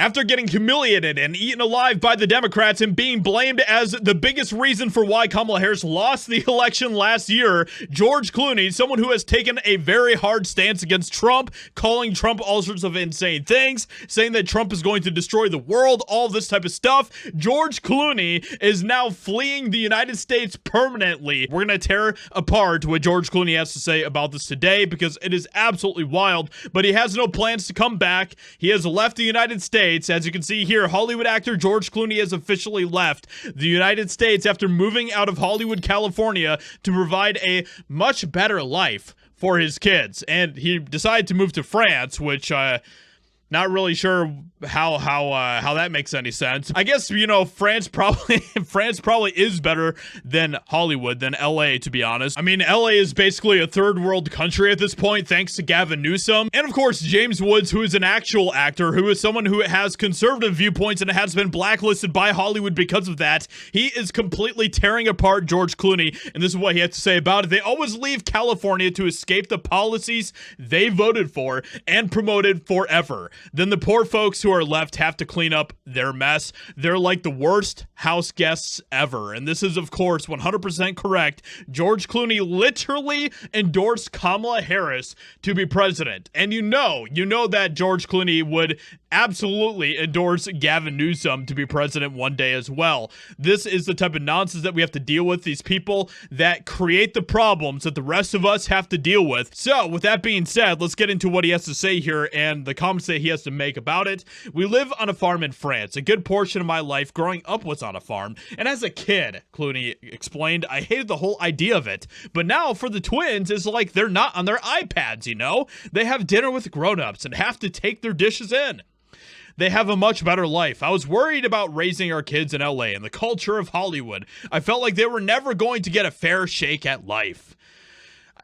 After getting humiliated and eaten alive by the Democrats and being blamed as the biggest reason for why Kamala Harris lost the election last year, George Clooney, someone who has taken a very hard stance against Trump, calling Trump all sorts of insane things, saying that Trump is going to destroy the world, all this type of stuff. George Clooney is now fleeing the United States permanently. We're going to tear apart what George Clooney has to say about this today because it is absolutely wild, but he has no plans to come back. He has left the United States. As you can see here, Hollywood actor George Clooney has officially left the United States after moving out of Hollywood, California to provide a much better life for his kids. And he decided to move to France, which not really sure how that makes any sense. I guess, you know, France probably is better than Hollywood, than LA, to be honest. I mean, LA is basically a third world country at this point, thanks to Gavin Newsom. And of course, James Woods, who is an actual actor, who is someone who has conservative viewpoints and has been blacklisted by Hollywood because of that. He is completely tearing apart George Clooney, and this is what he has to say about it. They always leave California to escape the policies they voted for and promoted forever. Then the poor folks who are left have to clean up their mess. They're like the worst house guests ever. And this is, of course, 100% correct. George Clooney literally endorsed Kamala Harris to be president. And you know that George Clooney would absolutely endorse Gavin Newsom to be president one day as well. This is the type of nonsense that we have to deal with. These people that create the problems that the rest of us have to deal with. So, with that being said, let's get into what he has to say here and the comments that he has to make about it. We live on a farm in France. A good portion of my life growing up was on a farm. And as a kid, Clooney explained, I hated the whole idea of it. But now for the twins, it's like they're not on their iPads, you know? They have dinner with grown-ups and have to take their dishes in. They have a much better life. I was worried about raising our kids in LA and the culture of Hollywood. I felt like they were never going to get a fair shake at life.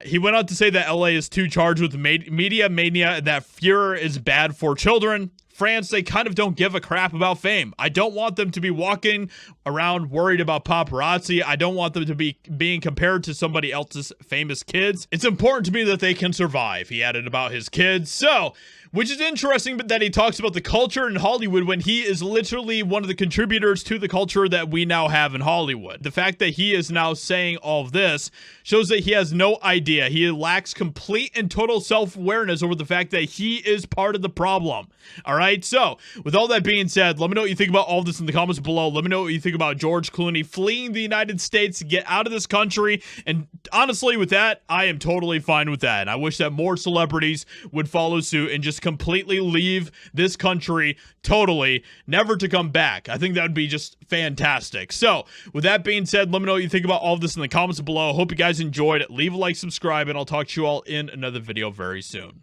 He went on to say that LA is too charged with media mania and that fear is bad for children. France, they kind of don't give a crap about fame. I don't want them to be walking around worried about paparazzi. I don't want them to be being compared to somebody else's famous kids. It's important to me that they can survive, he added about his kids. So, which is interesting, but that he talks about the culture in Hollywood when he is literally one of the contributors to the culture that we now have in Hollywood. The fact that he is now saying all of this shows that he has no idea. He lacks complete and total self-awareness over the fact that he is part of the problem. All right, so with all that being said, let me know what you think about all of this in the comments below. Let me know what you think about George Clooney fleeing the United States to get out of this country. And honestly, with that, I am totally fine with that. And I wish that more celebrities would follow suit and just completely leave this country totally, never to come back. I think that would be just fantastic. So with that being said, let me know what you think about all of this in the comments below. Hope you guys enjoyed. Leave a like, subscribe, and I'll talk to you all in another video very soon.